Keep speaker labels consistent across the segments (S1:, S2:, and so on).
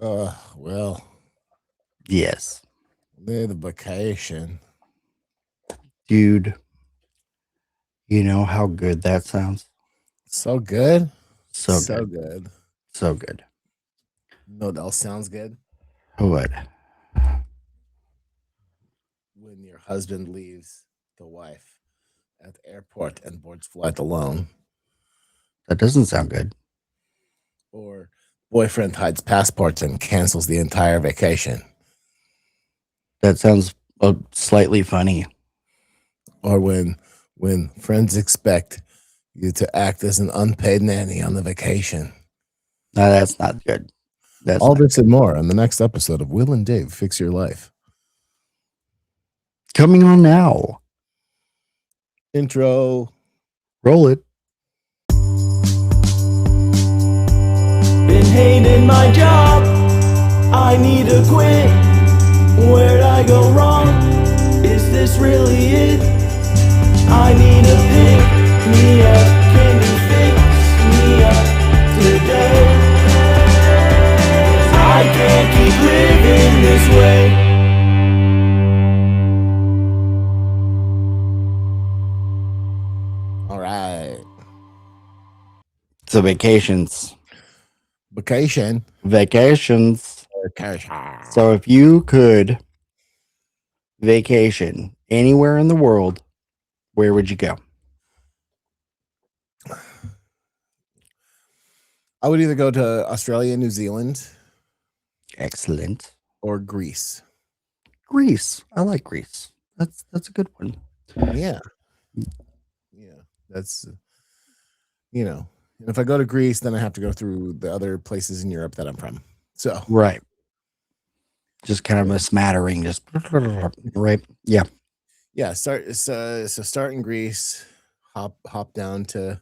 S1: Well,
S2: Yes.
S1: they're the vacation.
S2: Dude, you know how good that sounds?
S1: So good.
S2: So
S1: So
S2: good.
S1: good.
S2: So good.
S1: No, what else sounds good?
S2: What?
S1: When your husband leaves the wife at the airport and boards flight alone,
S2: That doesn't sound good.
S1: or boyfriend hides passports and cancels the entire vacation,
S2: That sounds slightly funny.
S1: or when friends expect you to act as an unpaid nanny on the vacation.
S2: No, that's not good. That's
S1: All
S2: not
S1: this
S2: good.
S1: and more on the next episode of Will and Dave Fix Your Life.
S2: Coming on now.
S1: Intro.
S2: Roll it.
S3: Been hating my job, I need to quit. Where'd I go wrong? Is this really it? I need to pick me up. Can you fix me up today? I can't keep living this way.
S1: All right.
S2: So vacations.
S1: Vacation.
S2: Vacations.
S1: Vacation.
S2: So if you could vacation anywhere in the world, where would you go?
S1: I would either go to Australia, New Zealand,
S2: Excellent.
S1: or Greece.
S2: Greece. I like Greece. That's a good one.
S1: Yeah. Yeah. That's, and if I go to Greece, then I have to go through the other places in Europe that I'm from. So,
S2: Right. Just kind of a smattering, just right. Yeah.
S1: yeah, start in Greece, hop down to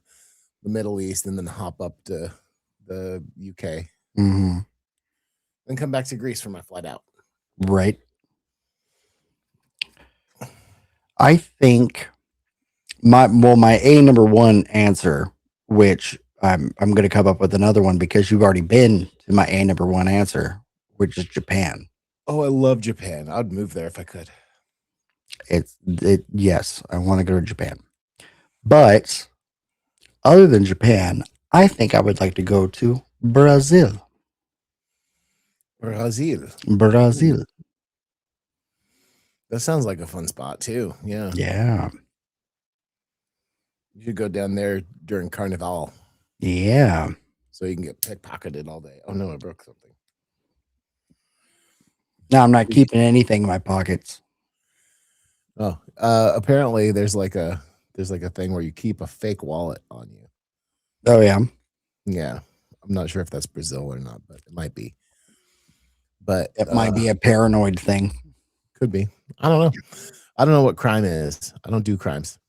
S1: the Middle East, and then hop up to the UK,
S2: Mm-hmm.
S1: then come back to Greece for my flight out.
S2: Right. I think my A number one answer, which I'm going to come up with another one because you've already been to my A number one answer, which is Japan.
S1: Oh, I love Japan. I'd move there if I could.
S2: Yes, I want to go to Japan. But other than Japan, I think I would like to go to Brazil.
S1: Brazil.
S2: Brazil.
S1: That sounds like a fun spot too. Yeah.
S2: Yeah.
S1: You should go down there during Carnival
S2: Yeah.
S1: so you can get pickpocketed all day. Oh no, I broke something.
S2: No, I'm not keeping anything in my pockets.
S1: Oh, apparently there's like a thing where you keep a fake wallet on you.
S2: Oh yeah.
S1: Yeah, I'm not sure if that's Brazil or not, but it might be. But
S2: It might be a paranoid thing.
S1: could be. I don't know. I don't know what crime is. I don't do crimes,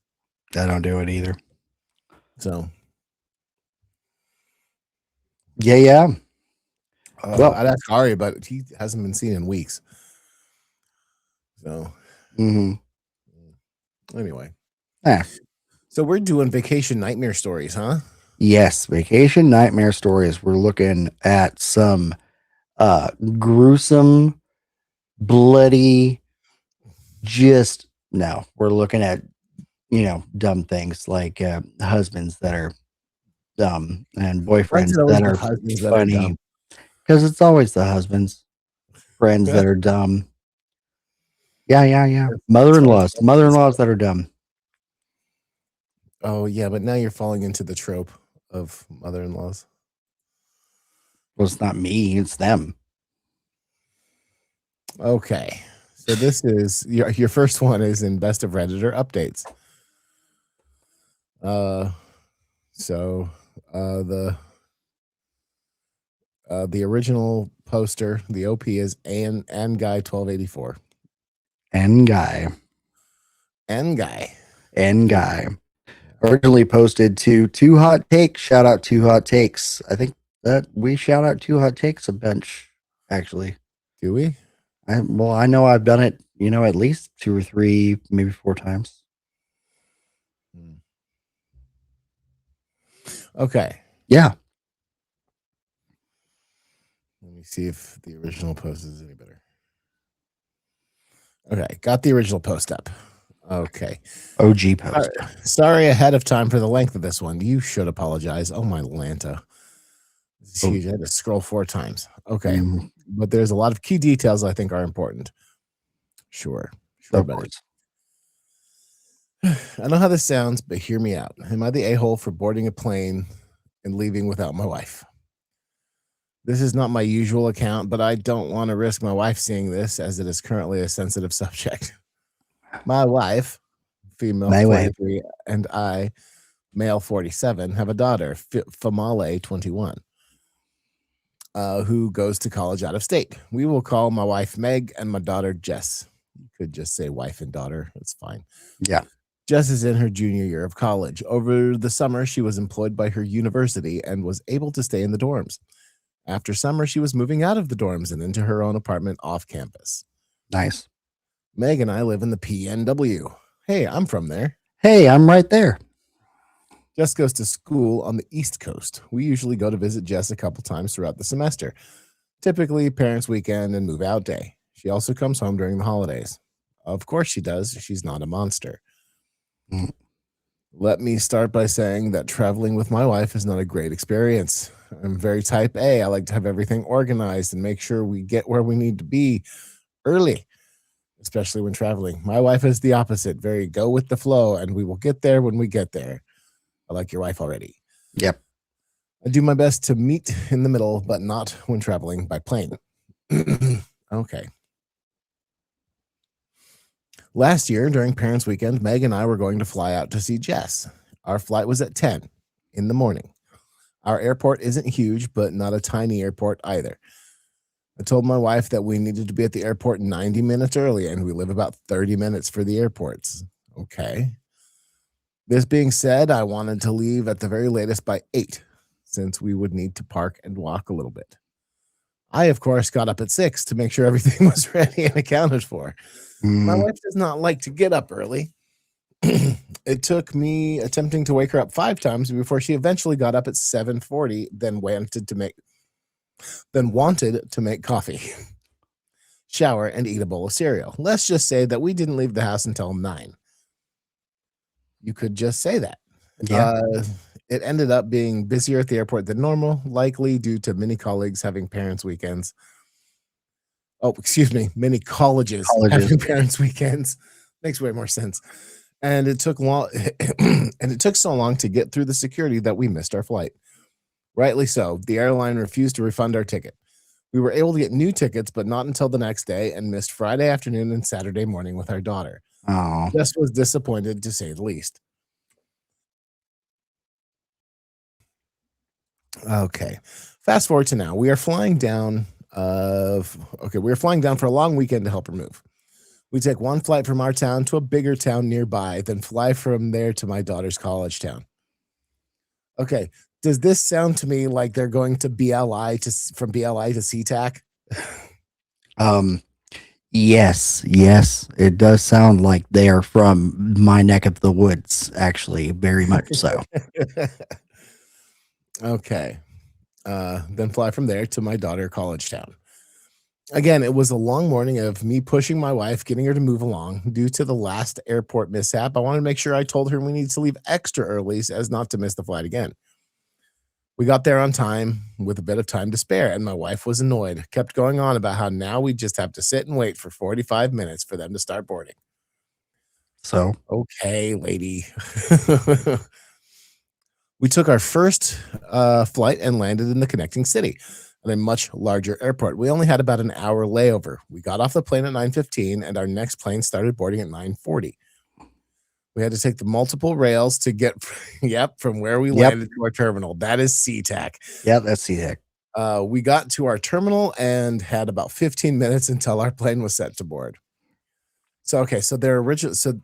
S2: I don't do it either.
S1: so
S2: Yeah. Well,
S1: I'd ask Ari, but he hasn't been seen in weeks. So
S2: mhm.
S1: anyway,
S2: Yeah.
S1: so we're doing vacation nightmare stories, huh?
S2: Yes, vacation nightmare stories. We're looking at some gruesome, bloody, just no. We're looking at dumb things like husbands that are dumb and
S1: Why is
S2: boyfriends
S1: it always
S2: that
S1: the
S2: are
S1: husbands that are
S2: funny
S1: dumb?
S2: because it's always the husbands, friends that are dumb. Yeah. Mother-in-laws that are dumb.
S1: Oh yeah, but now you're falling into the trope of mother-in-laws.
S2: Well, it's not me, it's them.
S1: Okay, so this is your first one is in Best of Redditor updates. Uh, so the the original poster, the OP is and guy 1284.
S2: And guy.
S1: And guy.
S2: And guy. Originally posted to Two Hot Takes. Shout out Two Hot Takes. I think that we shout out Two Hot Takes a bunch, actually.
S1: Do we?
S2: I know I've done it, at least 2 or 3, maybe 4 times.
S1: Okay.
S2: Yeah.
S1: Let me see if the original post is any better. Okay, got the original post up. Okay.
S2: OG post.
S1: Sorry ahead of time for the length of this one. You should apologize. Oh, my Lanta. This is huge. I had to scroll 4 times. Okay. But there's a lot of key details I think are important. Sure,
S2: Of
S1: buddy.
S2: course.
S1: I know how this sounds, but hear me out. Am I the a-hole for boarding a plane and leaving without my wife? This is not my usual account, but I don't want to risk my wife seeing this as it is currently a sensitive subject. My wife, female
S2: My wife.
S1: 43, and I, male 47, have a daughter, Famale 21, who goes to college out of state. We will call my wife Meg and my daughter Jess. You could just say wife and daughter. It's fine.
S2: Yeah.
S1: Jess is in her junior year of college. Over the summer, she was employed by her university and was able to stay in the dorms. After summer, she was moving out of the dorms and into her own apartment off campus.
S2: Nice.
S1: Meg and I live in the PNW. Hey, I'm from there.
S2: Hey, I'm right there.
S1: Jess goes to school on the East Coast. We usually go to visit Jess a couple times throughout the semester, typically parents' weekend and move out day. She also comes home during the holidays. Of course she does. She's not a monster. Let me start by saying that traveling with my wife is not a great experience. I'm very type A. I like to have everything organized and make sure we get where we need to be early, especially when traveling. My wife is the opposite, very go with the flow, and we will get there when we get there. I like your wife already.
S2: Yep.
S1: I do my best to meet in the middle, but not when traveling by plane. Okay. Last year, during Parents' Weekend, Meg and I were going to fly out to see Jess. Our flight was at 10 in the morning. Our airport isn't huge, but not a tiny airport either. I told my wife that we needed to be at the airport 90 minutes early, and we live about 30 minutes for the airports. Okay. This being said, I wanted to leave at the very latest by 8, since we would need to park and walk a little bit. I, of course, got up at 6 to make sure everything was ready and accounted for. My wife does not like to get up early. It took me attempting to wake her up 5 times before she eventually got up at 7:40, then wanted to make coffee, shower, and eat a bowl of cereal. Let's just say that we didn't leave the house until 9. You could just say that.
S2: Yeah.
S1: It ended up being busier at the airport than normal, likely due to many colleagues having parents' weekends. Oh, excuse me, many colleges. Having parents' weekends. Makes way more sense. And it took long and it took so long to get through the security that we missed our flight. Rightly so. The airline refused to refund our ticket. We were able to get new tickets, but not until the next day, and missed Friday afternoon and Saturday morning with our daughter.
S2: Oh.
S1: Jess was disappointed, to say the least. Okay. Fast forward to now. We are flying down for a long weekend to help her move. We take one flight from our town to a bigger town nearby, then fly from there to my daughter's college town. Okay. Does this sound to me like they're going to from BLI to SeaTac?
S2: Yes, it does sound like they are from my neck of the woods, actually, very much so.
S1: Okay. Then fly from there to my daughter college town. Again, it was a long morning of me pushing my wife, getting her to move along. Due to the last airport mishap, I wanted to make sure I told her we needed to leave extra early as not to miss the flight again. We got there on time with a bit of time to spare, and my wife was annoyed, kept going on about how now we just have to sit and wait for 45 minutes for them to start boarding.
S2: So,
S1: okay, lady. We took our first flight and landed in the connecting city at a much larger airport. We only had about an hour layover. We got off the plane at 9:15, and our next plane started boarding at 9:40. We had to take the multiple rails to get from where we landed to our terminal. That is SeaTac.
S2: Yep, that's SeaTac.
S1: We got to our terminal and had about 15 minutes until our plane was set to board. So, okay, so their original, so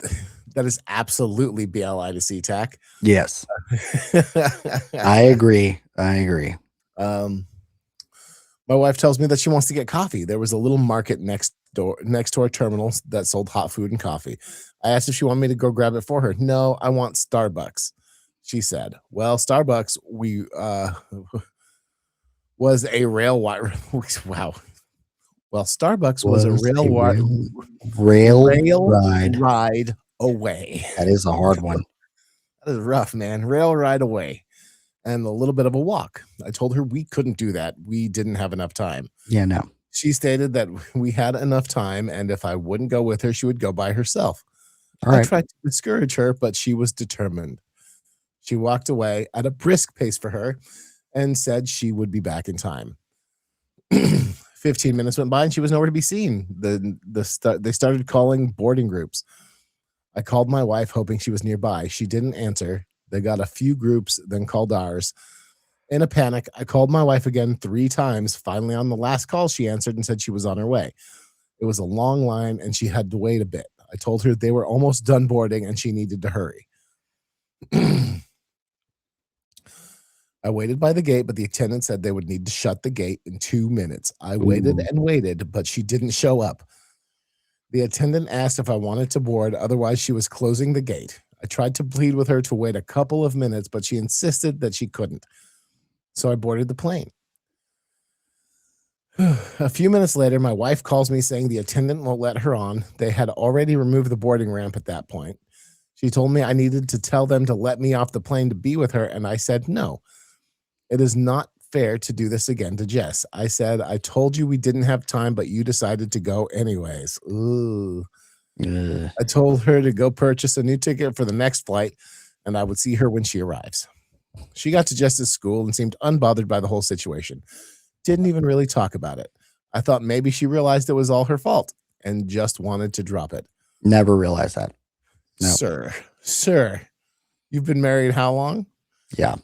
S1: that is absolutely BLI to SeaTac.
S2: Yes. I agree.
S1: My wife tells me that she wants to get coffee. There was a little market next to our terminals that sold hot food and coffee. I asked if she wanted me to go grab it for her. No, I want Starbucks, she said. Well, Starbucks, was a rail wire. Wow. Well, Starbucks was a
S2: rail
S1: ride
S2: ride.
S1: away.
S2: That is a hard one.
S1: That is rough, man. Rail ride away. And a little bit of a walk. I told her we couldn't do that. We didn't have enough time.
S2: Yeah, no.
S1: She stated that we had enough time, and if I wouldn't go with her, she would go by herself.
S2: All
S1: I
S2: right.
S1: tried to discourage her, but she was determined. She walked away at a brisk pace for her and said she would be back in time. 15 minutes went by and she was nowhere to be seen. They started calling boarding groups. I called my wife hoping she was nearby. She didn't answer. They got a few groups, then called ours. In a panic, I called my wife again 3 times. Finally, on the last call, she answered and said she was on her way. It was a long line and she had to wait a bit. I told her they were almost done boarding and she needed to hurry. I waited by the gate, but the attendant said they would need to shut the gate in 2 minutes. I waited and waited, but she didn't show up. The attendant asked if I wanted to board, otherwise she was closing the gate. I tried to plead with her to wait a couple of minutes, but she insisted that she couldn't. So I boarded the plane. A few minutes later, my wife calls me saying the attendant won't let her on. They had already removed the boarding ramp at that point. She told me I needed to tell them to let me off the plane to be with her, and I said no. It is not fair to do this again to Jess. I said, I told you we didn't have time, but you decided to go anyways. Ooh. I told her to go purchase a new ticket for the next flight, and I would see her when she arrives. She got to Jess's school and seemed unbothered by the whole situation. Didn't even really talk about it. I thought maybe she realized it was all her fault and just wanted to drop it.
S2: Never realized that. No.
S1: Sir, you've been married how long?
S2: Yeah.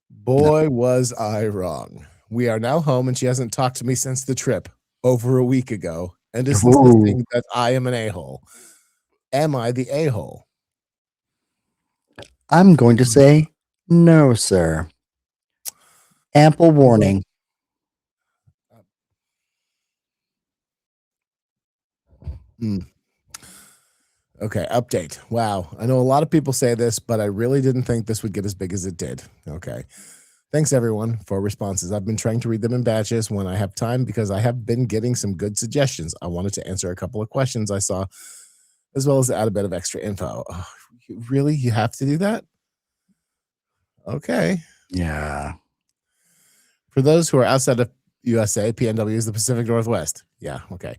S1: Boy, was I wrong. We are now home and she hasn't talked to me since the trip over a week ago and is insisting that I am an a-hole. Am I the a-hole?
S2: I'm going to say no, sir. Ample warning.
S1: Okay, update. Wow. I know a lot of people say this, but I really didn't think this would get as big as it did. Okay. Thanks, everyone, for responses. I've been trying to read them in batches when I have time because I have been getting some good suggestions. I wanted to answer a couple of questions I saw, as well as add a bit of extra info. Oh, really? You have to do that? Okay.
S2: Yeah.
S1: For those who are outside of USA, PNW is the Pacific Northwest. Yeah, okay.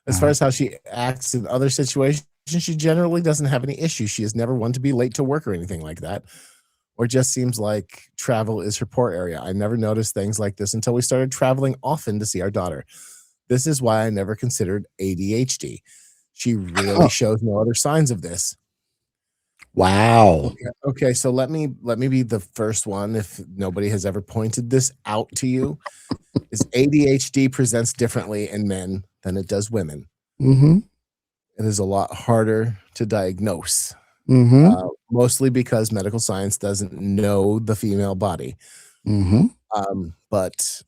S1: As far as how she acts in other situations, she generally doesn't have any issues. She is never one to be late to work or anything like that, or just seems like travel is her poor area. I never noticed things like this until we started traveling often to see our daughter. This is why I never considered ADHD. She really shows no other signs of this.
S2: Wow.
S1: Okay, so let me be the first one, if nobody has ever pointed this out to you, is ADHD presents differently in men than it does women.
S2: Mm-hmm.
S1: It is a lot harder to diagnose,
S2: Mm-hmm.
S1: mostly because medical science doesn't know the female body.
S2: Mm-hmm.
S1: But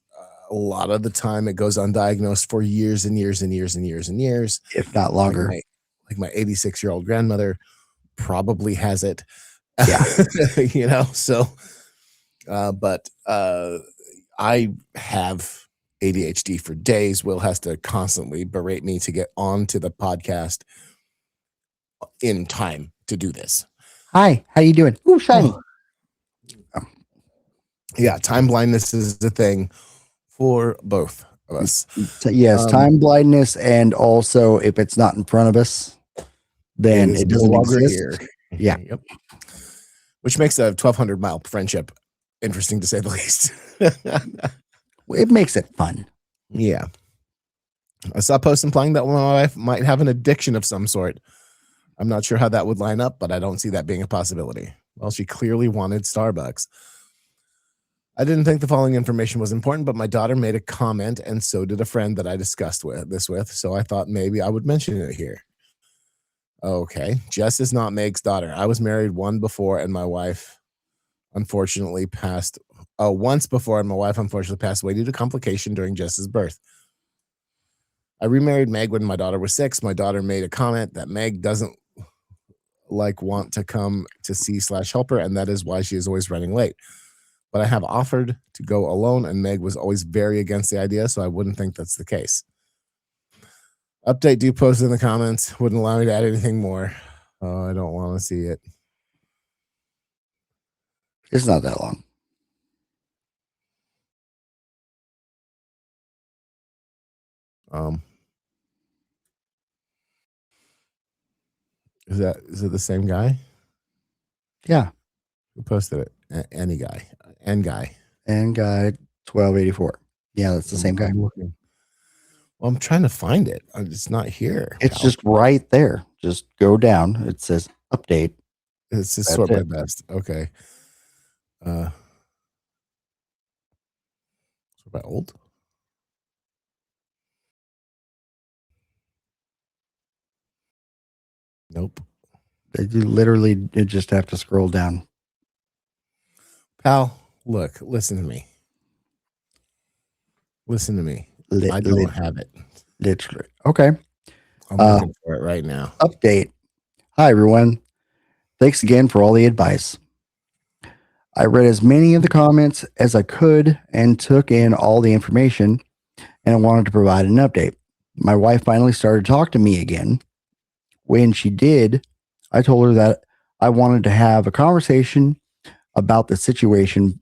S1: a lot of the time it goes undiagnosed for years and years and years and years and years.
S2: If not longer.
S1: Like my 86-year-old grandmother probably has it.
S2: Yeah.
S1: You know, so but I have ADHD for days. Will has to constantly berate me to get onto the podcast in time to do this.
S2: Hi, how you doing? Ooh, shiny.
S1: Yeah, time blindness is the thing for both of us.
S2: So, yes, time blindness, and also if it's not in front of us, then it doesn't exist.
S1: Here.
S2: Yeah.
S1: Yep. Which makes a 1,200-mile friendship interesting, to say the least.
S2: It makes it fun.
S1: Yeah. I saw posts implying that my wife might have an addiction of some sort. I'm not sure how that would line up, but I don't see that being a possibility. Well, she clearly wanted Starbucks. I didn't think the following information was important, but my daughter made a comment, and so did a friend that I discussed this with, so I thought maybe I would mention it here. Okay. Jess is not Meg's daughter. I was married once before, and my wife unfortunately passed away due to complication during Jess's birth. I remarried Meg when my daughter was 6. My daughter made a comment that Meg doesn't want to come to see/help her, and that is why she is always running late. but I have offered to go alone, and Meg was always very against the idea, so I wouldn't think that's the case. Update, do post in the comments. Wouldn't allow me to add anything more. Oh, I don't want to see it.
S2: It's not that long.
S1: Is it the same guy?
S2: Yeah.
S1: Who posted it? Any guy. And guy.
S2: And guy 1284. Yeah, that's the same guy.
S1: I'm looking. Well, I'm trying to find it. It's not here.
S2: It's just right there. Just go down. It says update.
S1: It's just sort by best. Okay. Sort by old. Nope.
S2: You literally just have to scroll down.
S1: Pal, look, listen to me. Listen to me. I don't have it.
S2: Literally. Okay.
S1: I'm looking for it right now.
S2: Update. Hi, everyone. Thanks again for all the advice. I read as many of the comments as I could and took in all the information, and I wanted to provide an update. My wife finally started to talk to me again. When she did, I told her that I wanted to have a conversation about the situation,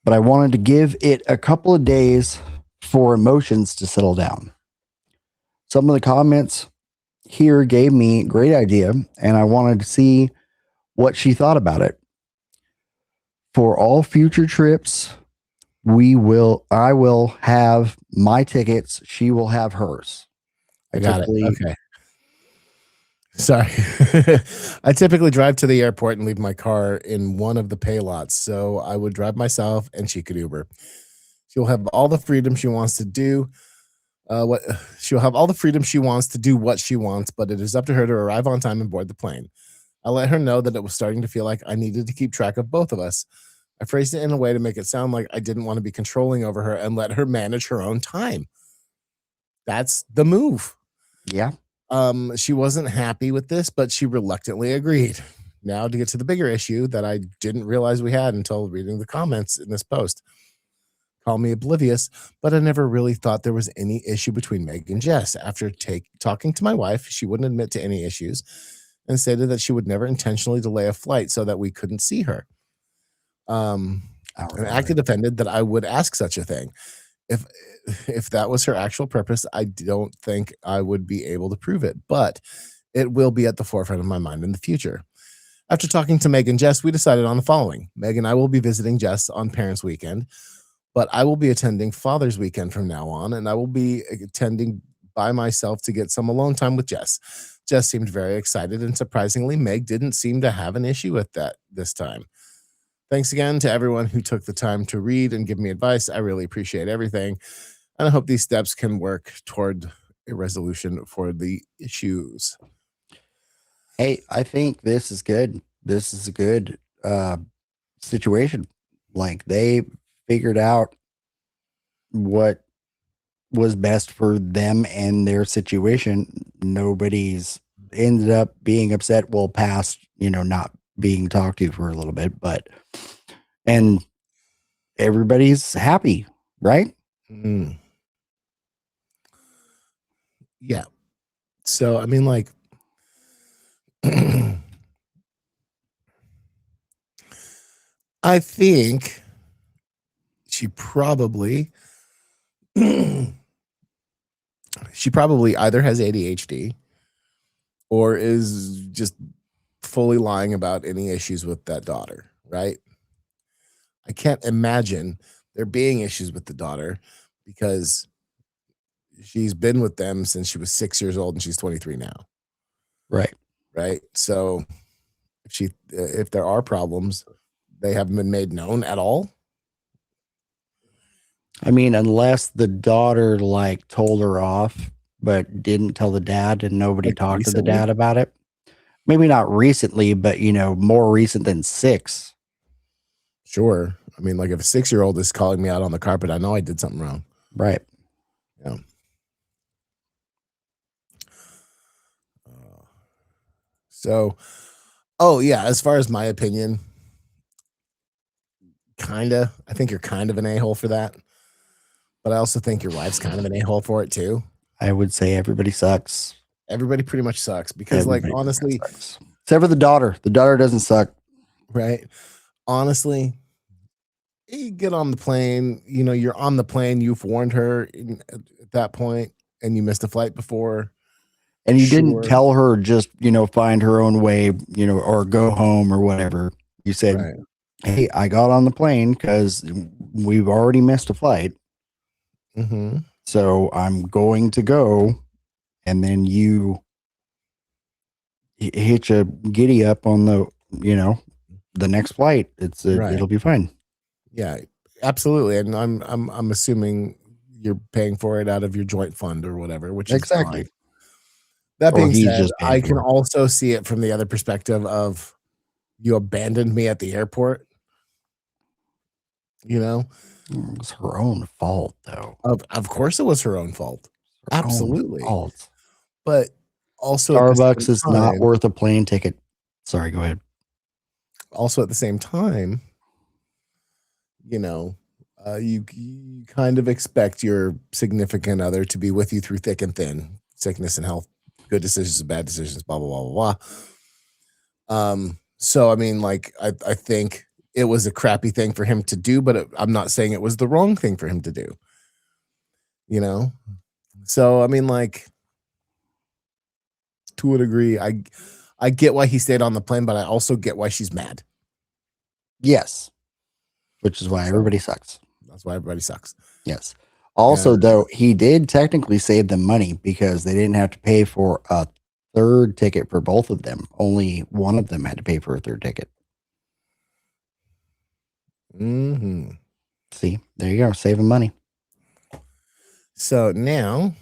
S2: but I wanted to give it a couple of days for emotions to settle down. Some of the comments here gave me a great idea, and I wanted to see what she thought about it. For all future trips, I will have my tickets. She will have hers.
S1: I got it. Okay. Sorry. I typically drive to the airport and leave my car in one of the pay lots. So I would drive myself and she could Uber. She'll have all the freedom she wants to do. She'll have all the freedom she wants to do what she wants, but it is up to her to arrive on time and board the plane. I let her know that it was starting to feel like I needed to keep track of both of us. I phrased it in a way to make it sound like I didn't want to be controlling over her and let her manage her own time. That's the move.
S2: Yeah.
S1: She wasn't happy with this, but she reluctantly agreed. Now to get to the bigger issue that I didn't realize we had until reading the comments in this post. Call me oblivious, but I never really thought there was any issue between Meg and Jess. After talking to my wife, she wouldn't admit to any issues and stated that she would never intentionally delay a flight so that we couldn't see her. And acted offended that I would ask such a thing. If that was her actual purpose, I don't think I would be able to prove it, but it will be at the forefront of my mind in the future. After talking to Meg and Jess, we decided on the following. Meg and I will be visiting Jess on Parents' Weekend, but I will be attending Father's Weekend from now on, and I will be attending by myself to get some alone time with Jess. Jess seemed very excited, and surprisingly, Meg didn't seem to have an issue with that this time. Thanks again to everyone who took the time to read and give me advice. I really appreciate everything. And I hope these steps can work toward a resolution for the issues.
S2: Hey, I think this is good. This is a good situation. Like they figured out what was best for them and their situation. Nobody's ended up being upset. Well, past, not being talked to for a little bit, and everybody's happy, right?
S1: Yeah. So, I mean, like, I think she probably either has ADHD or is just fully lying about any issues with that daughter, right? I can't imagine there being issues with the daughter because she's been with them since she was 6 years old and she's 23 now.
S2: Right.
S1: Right. So if there are problems, they haven't been made known at all.
S2: I mean, unless the daughter told her off, but didn't tell the dad and nobody talked to the dad about it. Maybe not recently, but more recent than 6.
S1: Sure. I mean, like if a 6-year-old is calling me out on the carpet, I know I did something wrong.
S2: Right.
S1: Yeah. So, as far as my opinion, I think you're kind of an a-hole for that. But I also think your wife's kind of an a-hole for it too.
S2: I would say everybody sucks.
S1: Everybody pretty much sucks because,
S2: Everybody
S1: like, honestly,
S2: sucks. Except for the daughter. The daughter doesn't suck.
S1: right? Honestly, you get on the plane, you're on the plane, you've warned her at that point, and you missed a flight before.
S2: And you didn't
S1: Sure.
S2: tell her just, find her own way, or go home or whatever. You said,
S1: Right.
S2: hey, I got on the plane because we've already missed a flight.
S1: Mm-hmm.
S2: So I'm going to go. And then you hit a giddy up on the next flight.
S1: Right.
S2: It'll be fine.
S1: Yeah, absolutely. And I'm assuming you're paying for it out of your joint fund or whatever, which is
S2: Exactly.
S1: fine. That being
S2: he's
S1: said,
S2: just paying
S1: I
S2: for
S1: can
S2: it.
S1: also see it from the other perspective of you abandoned me at the airport.
S2: It was her own fault, though.
S1: Of course it was her own fault.
S2: Her own
S1: Absolutely.
S2: fault.
S1: But also
S2: Starbucks is not worth a plane ticket. Sorry, go ahead.
S1: Also at the same time, you kind of expect your significant other to be with you through thick and thin, sickness and health, good decisions and bad decisions, blah, blah, blah, blah, blah. So, I mean, like, I think it was a crappy thing for him to do, but I'm not saying it was the wrong thing for him to do, So, I mean, like, to a degree, I get why he stayed on the plane, but I also get why she's mad.
S2: Yes. Which is why everybody sucks.
S1: That's why everybody sucks.
S2: Yes. Also, though, he did technically save them money because they didn't have to pay for a third ticket for both of them. Only one of them had to pay for a third ticket.
S1: Mm-hmm.
S2: See, there you go. Saving money.
S1: So now,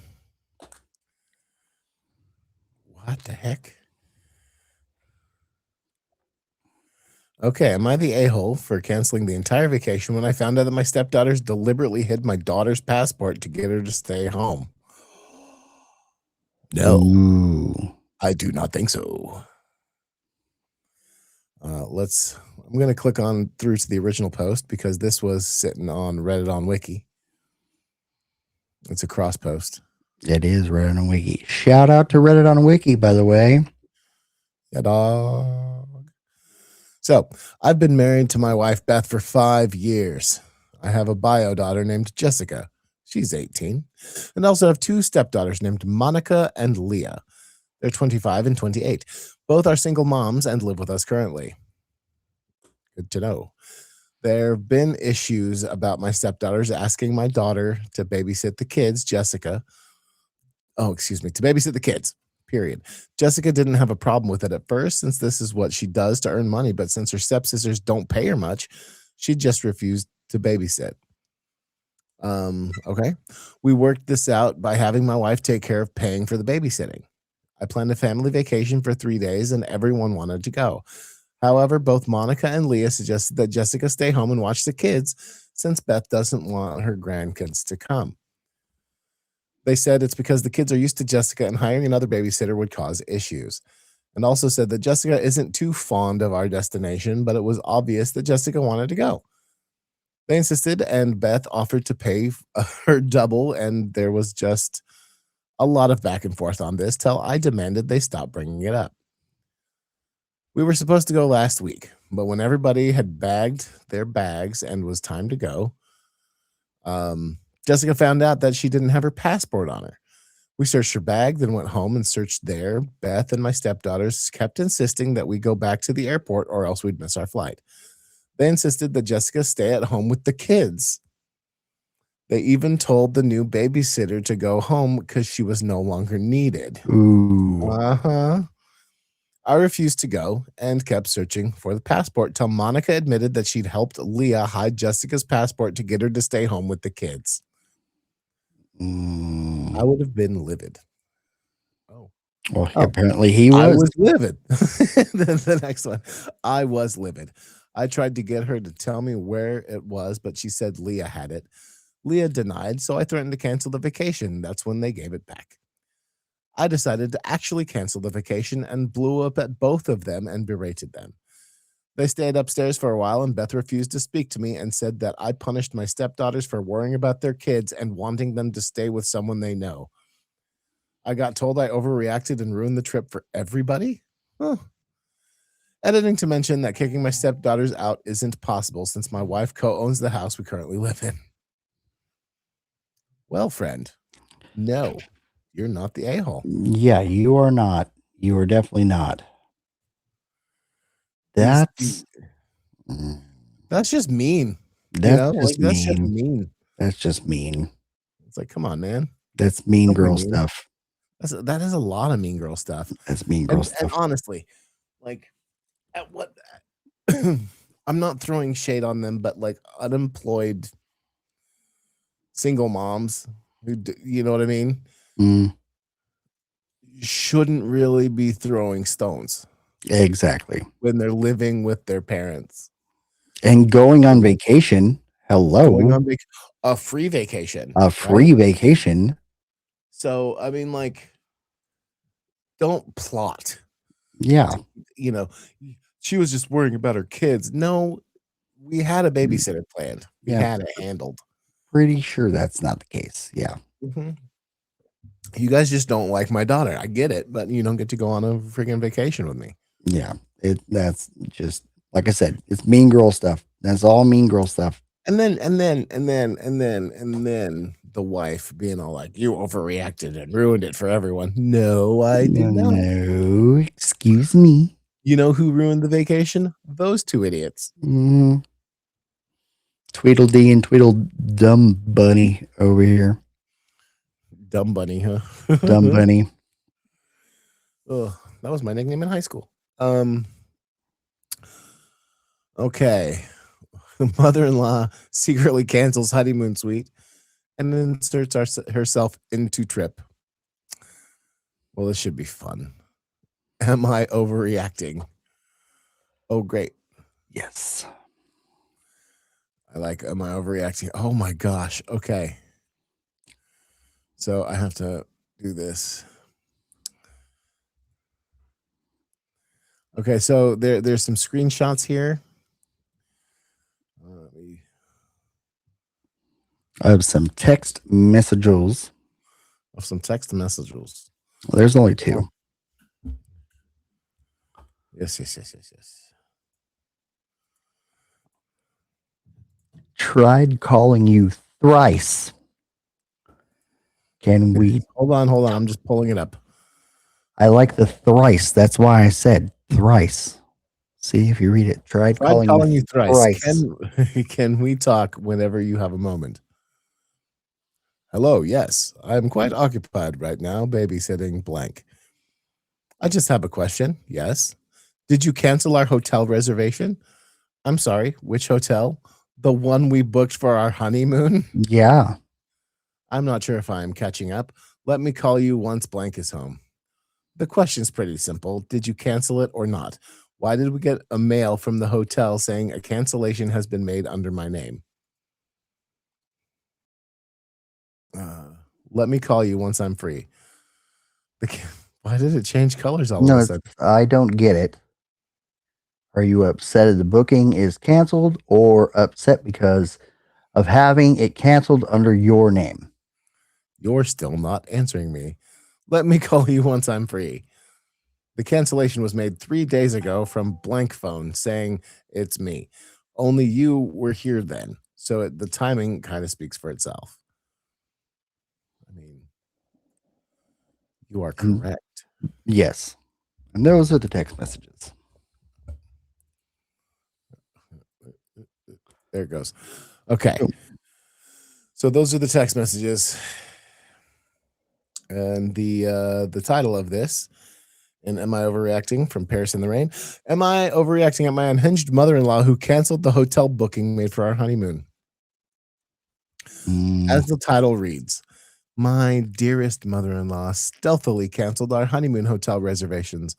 S1: what the heck? Okay, am I the a-hole for canceling the entire vacation when I found out that my stepdaughters deliberately hid my daughter's passport to get her to stay home? No,
S2: Ooh.
S1: I do not think so. I'm going to click on through to the original post because this was sitting on Reddit on Wiki. It's a cross post.
S2: It is Reddit on Wiki. Shout out to Reddit on Wiki, by the way.
S1: Yeah, dog. So, I've been married to my wife, Beth, for 5 years. I have a bio daughter named Jessica. She's 18. And also have 2 stepdaughters named Monica and Leah. They're 25 and 28. Both are single moms and live with us currently. Good to know. There have been issues about my stepdaughters asking my daughter to babysit the kids, Jessica. To babysit the kids. Period. Jessica didn't have a problem with it at first since this is what she does to earn money, but since her stepsisters don't pay her much, she just refused to babysit. Okay. We worked this out by having my wife take care of paying for the babysitting. I planned a family vacation for 3 days and everyone wanted to go. However, both Monica and Leah suggested that Jessica stay home and watch the kids since Beth doesn't want her grandkids to come. They said it's because the kids are used to Jessica and hiring another babysitter would cause issues. And also said that Jessica isn't too fond of our destination, but it was obvious that Jessica wanted to go. They insisted, and Beth offered to pay her double, and there was just a lot of back and forth on this till I demanded they stop bringing it up. We were supposed to go last week, but when everybody had bagged their bags and was time to go, Jessica found out that she didn't have her passport on her. We searched her bag, then went home and searched there. Beth and my stepdaughters kept insisting that we go back to the airport or else we'd miss our flight. They insisted that Jessica stay at home with the kids. They even told the new babysitter to go home because she was no longer needed.
S2: Ooh.
S1: Uh-huh. I refused to go and kept searching for the passport till Monica admitted that she'd helped Leah hide Jessica's passport to get her to stay home with the kids. I would have been livid.
S2: Well, apparently he was.
S1: I was livid. The next one. I was livid. I tried to get her to tell me where it was, but she said Leah had it. Leah denied, so I threatened to cancel the vacation. That's when they gave it back. I decided to actually cancel the vacation and blew up at both of them and berated them. They stayed upstairs for a while, and Beth refused to speak to me and said that I punished my stepdaughters for worrying about their kids and wanting them to stay with someone they know. I got told I overreacted and ruined the trip for everybody. Huh. Editing to mention that kicking my stepdaughters out isn't possible since my wife co-owns the house we currently live in. Well, friend, no, you're not the a-hole.
S2: Yeah, you are not. You are definitely not. That's
S1: just mean.
S2: That's
S1: That's just mean.
S2: That's just mean.
S1: It's like, come on, man.
S2: That's mean
S1: Don't be
S2: girl
S1: mean.
S2: stuff.
S1: That is a lot of mean girl stuff.
S2: That's mean girl
S1: And
S2: stuff.
S1: honestly, like, at what I'm not throwing shade on them, but like unemployed single moms who you know what I mean, shouldn't really be throwing stones.
S2: Exactly.
S1: When they're living with their parents
S2: and going on vacation. Hello.
S1: Going on a free vacation.
S2: A free vacation.
S1: So, I mean, like, don't plot.
S2: Yeah.
S1: She was just worrying about her kids. No, we had a babysitter planned. We had it handled.
S2: Pretty sure that's not the case. Yeah.
S1: Mm-hmm. You guys just don't like my daughter. I get it, but you don't get to go on a freaking vacation with me.
S2: Yeah. That's just, like I said, it's mean girl stuff. That's all mean girl stuff.
S1: And then the wife being all like, you overreacted and ruined it for everyone. No, I did not.
S2: No, excuse me.
S1: You know who ruined the vacation? Those two idiots.
S2: Tweedledee and Tweedledum Bunny over here.
S1: Dumb Bunny, huh?
S2: Dumb Bunny.
S1: Oh, that was my nickname in high school. Okay. Mother-in-law secretly cancels honeymoon suite and inserts herself into trip. Well, this should be fun. Am I overreacting? Oh, great.
S2: Yes.
S1: Am I overreacting? Oh my gosh. Okay. So I have to do this. Okay, so there's some screenshots here.
S2: Of some text messages. There's only two.
S1: Yes.
S2: Tried calling you thrice. Can we?
S1: Hold on. I'm just pulling it up.
S2: I like the thrice. That's why I said thrice. See if you read it. Tried calling you thrice.
S1: Can we talk whenever you have a moment? Hello, yes. I'm quite occupied right now, babysitting blank. I just have a question. Yes. Did you cancel our hotel reservation? I'm sorry, which hotel? The one we booked for our honeymoon?
S2: Yeah.
S1: I'm not sure if I'm catching up. Let me call you once blank is home. The question's pretty simple. Did you cancel it or not? Why did we get a mail from the hotel saying a cancellation has been made under my name? Let me call you once I'm free. Why did it change colors all of a sudden?
S2: I don't get it. Are you upset that the booking is canceled or upset because of having it canceled under your name?
S1: You're still not answering me. Let me call you once I'm free. The cancellation was made 3 days ago from blank phone saying it's me. Only you were here then. So the timing kind of speaks for itself. I mean, you are correct.
S2: Yes. And those are the text messages.
S1: There it goes. Okay. So those are the text messages. And the title of this, and Am I Overreacting from Paris in the Rain? Am I overreacting at my unhinged mother-in-law who canceled the hotel booking made for our honeymoon? As the title reads, my dearest mother-in-law stealthily canceled our honeymoon hotel reservations.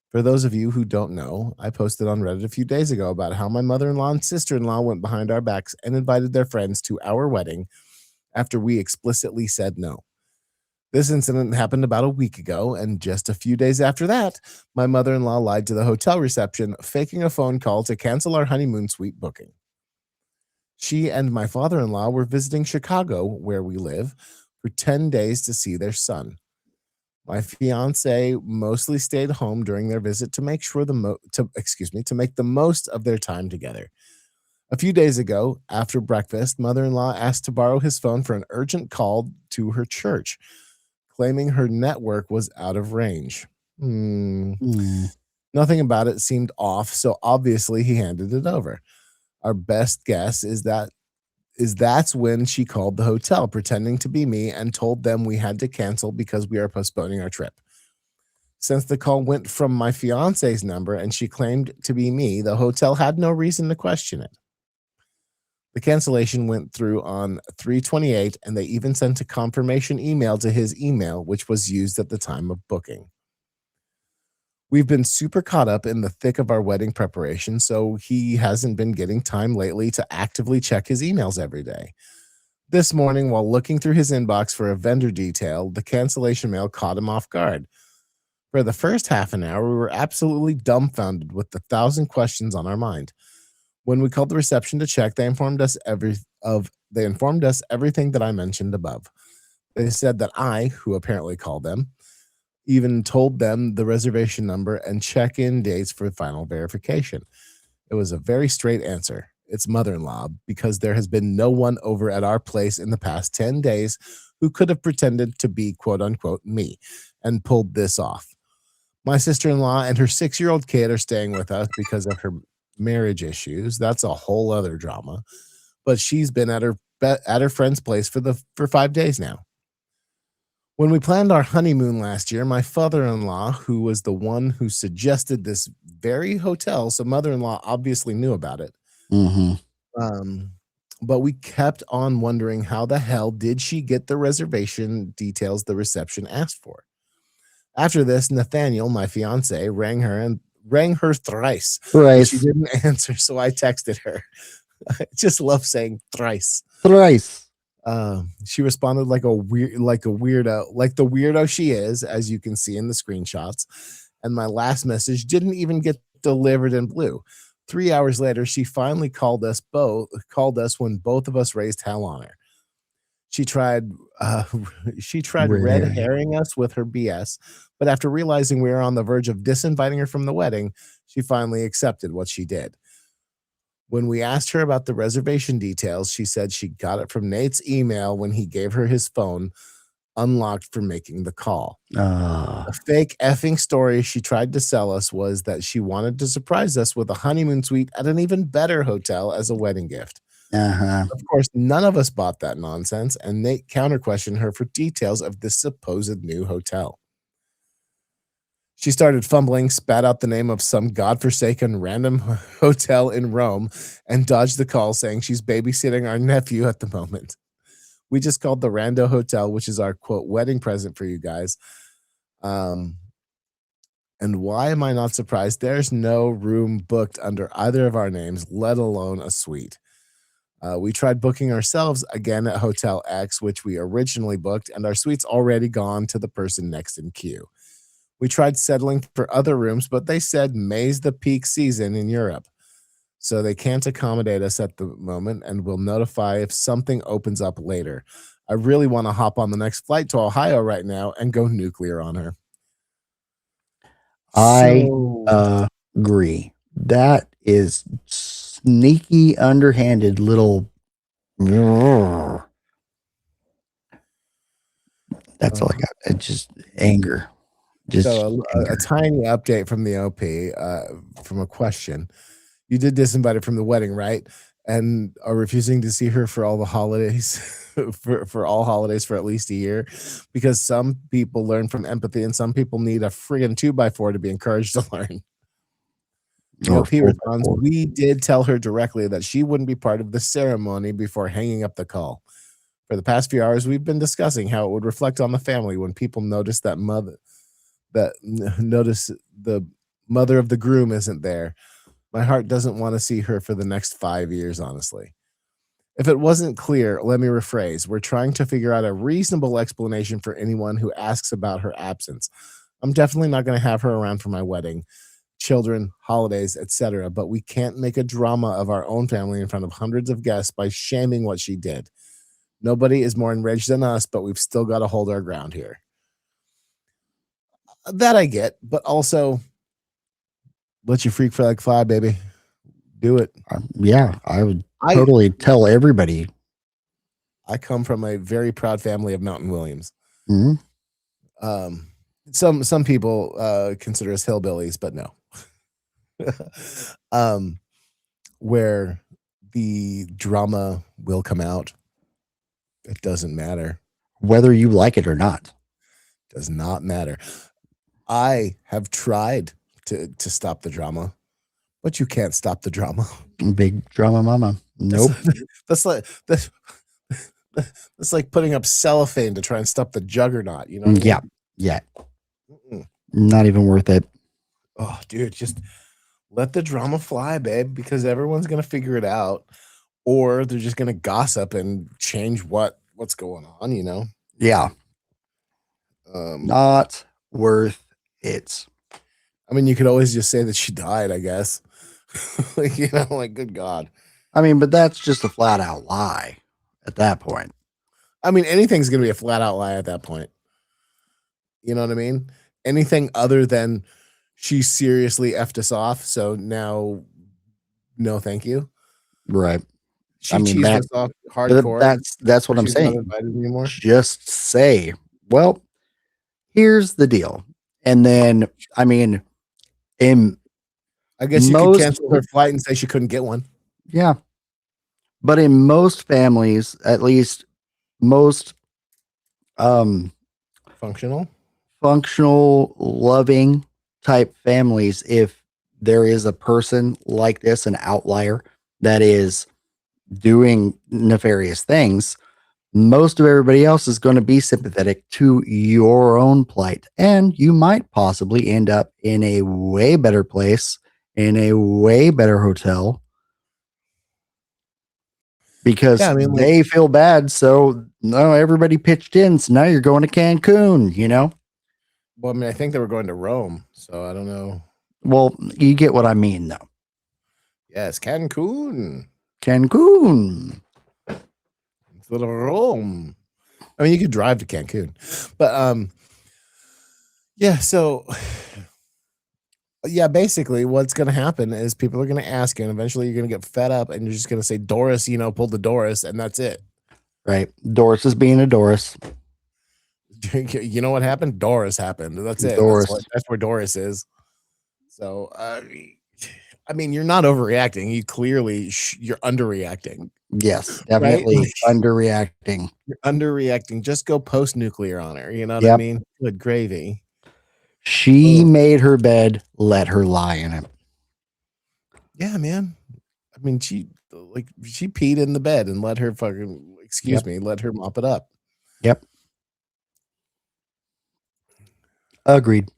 S1: For those of you who don't know, I posted on Reddit a few days ago about how my mother-in-law and sister-in-law went behind our backs and invited their friends to our wedding after we explicitly said no. This incident happened about a week ago, and just a few days after that, my mother-in-law lied to the hotel reception, faking a phone call to cancel our honeymoon suite booking. She and my father-in-law were visiting Chicago, where we live, for 10 days to see their son. My fiance mostly stayed home during their visit to make sure to make the most of their time together. A few days ago, after breakfast, mother-in-law asked to borrow his phone for an urgent call to her church, claiming her network was out of range. Nothing about it seemed off, so obviously he handed it over. Our best guess is that's when she called the hotel, pretending to be me, and told them we had to cancel because we are postponing our trip. Since the call went from my fiance's number and she claimed to be me, the hotel had no reason to question it. The cancellation went through on 3/28, and they even sent a confirmation email to his email, which was used at the time of booking. We've been super caught up in the thick of our wedding preparation, so he hasn't been getting time lately to actively check his emails every day. This morning, while looking through his inbox for a vendor detail, the cancellation mail caught him off guard. For the first half an hour, we were absolutely dumbfounded with the 1,000 questions on our mind. When we called the reception to check, they informed us everything that I mentioned above. They said that I, who apparently called them, even told them the reservation number and check-in dates for final verification. It was a very straight answer. It's mother-in-law, because there has been no one over at our place in the past 10 days who could have pretended to be quote-unquote me and pulled this off. My sister-in-law and her 6-year-old kid are staying with us because of her marriage issues. That's a whole other drama. But she's been at her friend's place for 5 days now. When we planned our honeymoon last year, my father-in-law, who was the one who suggested this very hotel, so mother-in-law obviously knew about it. But we kept on wondering, how the hell did she get the reservation details the reception asked for? After this, Nathaniel, my fiance, rang her thrice. But she didn't answer, so I texted her. I just love saying thrice. She responded like the weirdo she is, as you can see in the screenshots. And my last message didn't even get delivered in blue. 3 hours later, she finally called us when both of us raised hell on her. She tried red herring us with her BS, but after realizing we were on the verge of disinviting her from the wedding, she finally accepted what she did. When we asked her about the reservation details, she said she got it from Nate's email when he gave her his phone unlocked for making the call. The fake effing story she tried to sell us was that she wanted to surprise us with a honeymoon suite at an even better hotel as a wedding gift. Of course, none of us bought that nonsense, and Nate counter-questioned her for details of this supposed new hotel. She started fumbling, spat out the name of some godforsaken random hotel in Rome, and dodged the call, saying she's babysitting our nephew at the moment. We just called the Rando Hotel, which is our, quote, wedding present for you guys. And why am I not surprised? There's no room booked under either of our names, let alone a suite. We tried booking ourselves again at Hotel X, which we originally booked, and our suite's already gone to the person next in queue. We tried settling for other rooms, but they said May's the peak season in Europe, so they can't accommodate us at the moment, and will notify if something opens up later. I really want to hop on the next flight to Ohio right now and go nuclear on her.
S2: I agree. That is sneaky, underhanded little. That's all I got. It's just anger.
S1: A tiny update from the OP, from a question. You did disinvite her from the wedding, right? And are refusing to see her for all the holidays, for all holidays for at least a year, because some people learn from empathy and some people need a friggin' 2x4 to be encouraged to learn. OP responds, we did tell her directly that she wouldn't be part of the ceremony before hanging up the call. For the past few hours, we've been discussing how it would reflect on the family when people notice the mother of the groom isn't there. My heart doesn't want to see her for the next 5 years, honestly. If it wasn't clear, let me rephrase. We're trying to figure out a reasonable explanation for anyone who asks about her absence. I'm definitely not going to have her around for my wedding, children, holidays, etc., but we can't make a drama of our own family in front of hundreds of guests by shaming what she did. Nobody is more enraged than us, but we've still got to hold our ground here. That I get, but also let your freak flag fly, baby. Do it.
S2: Yeah, I would totally tell everybody.
S1: I come from a very proud family of Mountain Williams.
S2: Mm-hmm.
S1: Some people consider us hillbillies, but no. Where the drama will come out, it doesn't matter.
S2: Whether you like it or not.
S1: Does not matter. I have tried to stop the drama, but you can't stop the drama.
S2: Big drama mama. Nope.
S1: That's like putting up cellophane to try and stop the juggernaut. You know what I mean?
S2: Yeah. Not even worth it.
S1: Oh, dude, just let the drama fly, babe, because everyone's gonna figure it out, or they're just gonna gossip and change what's going on. You know?
S2: Yeah. Not worth it.
S1: I mean, you could always just say that she died, I guess. Like, you know, like, good God.
S2: I mean, but that's just a flat out lie at that point.
S1: I mean, anything's going to be a flat out lie at that point. You know what I mean? Anything other than she seriously effed us off. So now, no, thank you.
S2: Right.
S1: She cheesed us off hardcore.
S2: That's what I'm saying. Just say, well, here's the deal. And then, I mean,
S1: I guess you could cancel her flight and say she couldn't get one.
S2: Yeah. But in most families, at least most
S1: functional,
S2: loving type families, if there is a person like this, an outlier that is doing nefarious things, most of everybody else is going to be sympathetic to your own plight. And you might possibly end up in a way better place, in a way better hotel, because they feel bad. So no, everybody pitched in. So now you're going to Cancun, you know?
S1: Well, I mean, I think they were going to Rome, so I don't know.
S2: Well, you get what I mean, though.
S1: Yes, Cancun. It's a little Rome. I mean, you could drive to Cancun, but yeah. So yeah, basically, what's going to happen is people are going to ask you, and eventually you're going to get fed up, and you're just going to say, "Doris, you know, pulled the Doris," and that's it.
S2: Right. Doris is being a Doris.
S1: You know what happened? Doris happened. That's it. That's where Doris is. So, I mean, you're not overreacting. You clearly you're underreacting.
S2: Yes, definitely right? Underreacting.
S1: You're underreacting. Just go post-nuclear on her. You know what I mean? Good gravy.
S2: She made her bed. Let her lie in it.
S1: Yeah, man. I mean, she peed in the bed and let her fucking let her mop it up.
S2: Yep. Agreed.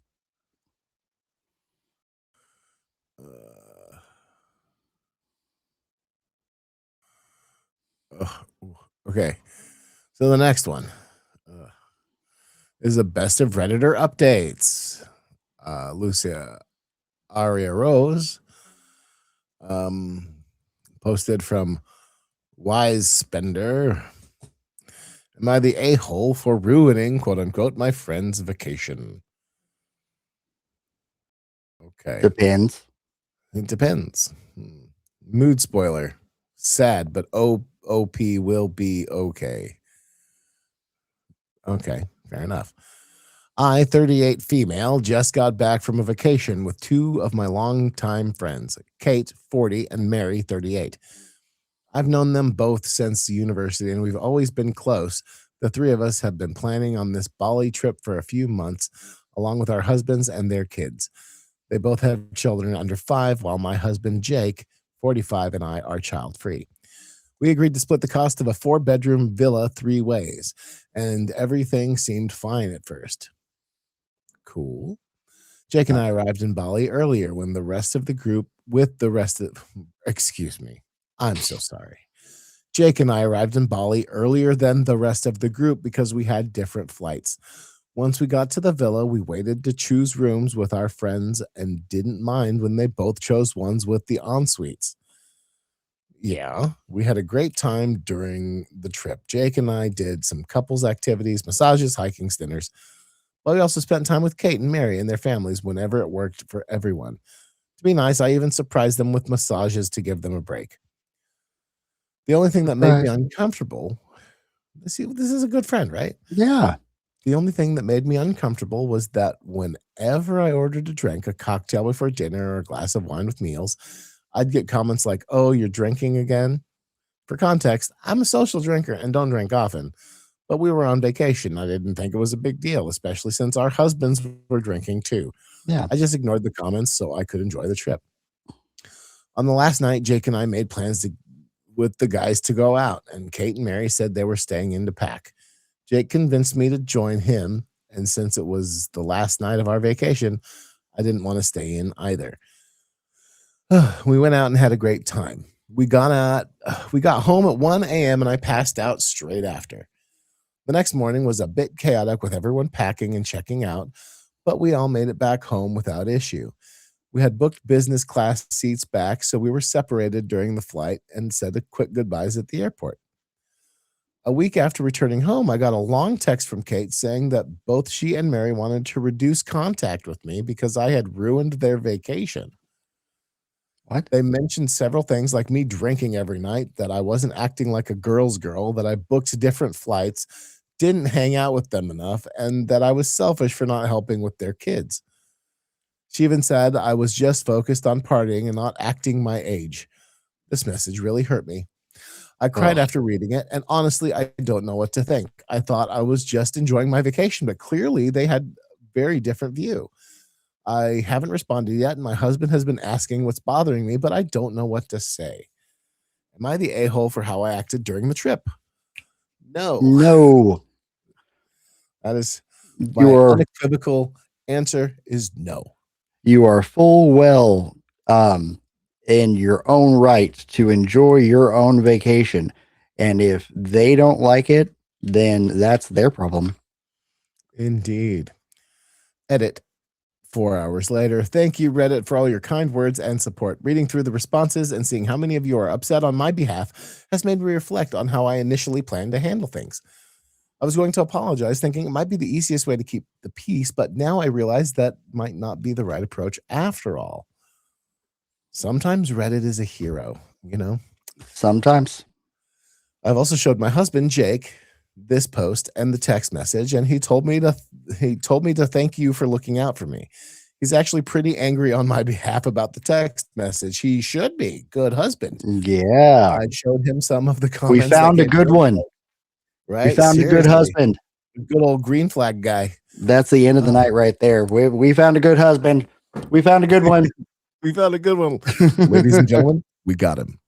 S1: Okay. So the next one is the best of Redditor updates. Lucia Aria Rose posted from Wise Spender. Am I the a-hole for ruining, quote unquote, my friend's vacation? Okay.
S2: Depends.
S1: It depends. Mood spoiler. Sad, but OP will be okay. Okay, fair enough. I, 38 female, just got back from a vacation with two of my longtime friends, Kate, 40, and Mary, 38. I've known them both since university, and we've always been close. The three of us have been planning on this Bali trip for a few months, along with our husbands and their kids. They both have children under 5, while my husband, Jake, 45, and I are child-free. We agreed to split the cost of a 4-bedroom villa 3 ways, and everything seemed fine at first. Cool. Jake and I arrived in Bali earlier when the rest of the group, excuse me, I'm so sorry. Jake and I arrived in Bali earlier than the rest of the group because we had different flights. Once we got to the villa, we waited to choose rooms with our friends and didn't mind when they both chose ones with the en-suites. Yeah, we had a great time during the trip. Jake and I did some couples activities, massages, hiking, dinners. But we also spent time with Kate and Mary and their families whenever it worked for everyone. To be nice, I even surprised them with massages to give them a break. The only thing that made me
S2: Surprise.
S1: uncomfortable, see, this is a good friend, right?
S2: Yeah.
S1: The only thing that made me uncomfortable was that whenever I ordered a drink, a cocktail before dinner, or a glass of wine with meals, I'd get comments like, "Oh, you're drinking again?" For context, I'm a social drinker and don't drink often, but we were on vacation. I didn't think it was a big deal, especially since our husbands were drinking too.
S2: Yeah.
S1: I just ignored the comments so I could enjoy the trip. On the last night, Jake and I made plans with the guys to go out, and Kate and Mary said they were staying in to pack. Jake convinced me to join him, and since it was the last night of our vacation, I didn't want to stay in either. We went out and had a great time. We got home at 1 a.m. and I passed out straight after. The next morning was a bit chaotic with everyone packing and checking out, but we all made it back home without issue. We had booked business class seats back, so we were separated during the flight and said quick goodbyes at the airport. A week after returning home, I got a long text from Kate saying that both she and Mary wanted to reduce contact with me because I had ruined their vacation.
S2: What?
S1: They mentioned several things like me drinking every night, that I wasn't acting like a girl's girl, that I booked different flights, didn't hang out with them enough, and that I was selfish for not helping with their kids. She even said I was just focused on partying and not acting my age. This message really hurt me. I cried
S2: Ugh.
S1: after reading it, and honestly, I don't know what to think. I thought I was just enjoying my vacation, but clearly they had a very different view. I haven't responded yet, and my husband has been asking what's bothering me, but I don't know what to say. Am I the a-hole for how I acted during the trip? No.
S2: No.
S1: That is my
S2: You're
S1: unequivocal answer is no.
S2: you are full well in your own right to enjoy your own vacation. And if they don't like it, then that's their problem.
S1: Indeed. Edit. 4 hours later. Thank you, Reddit, for all your kind words and support. Reading through the responses and seeing how many of you are upset on my behalf has made me reflect on how I initially planned to handle things. I was going to apologize, thinking it might be the easiest way to keep the peace, but now I realize that might not be the right approach after all. Sometimes Reddit is a hero, you know?
S2: Sometimes.
S1: I've also showed my husband, Jake, this post and the text message, and he told me to thank you for looking out for me. He's actually pretty angry on my behalf about the text message. He should be. Good husband.
S2: Yeah.
S1: I showed him some of the
S2: We
S1: comments.
S2: found a good one.
S1: Right?
S2: We found a good
S1: Seriously.
S2: husband.
S1: Good old green flag guy.
S2: That's the end of the night right there. We found a good husband. We found a good one.
S1: We found a good one. Ladies and gentlemen, we got him.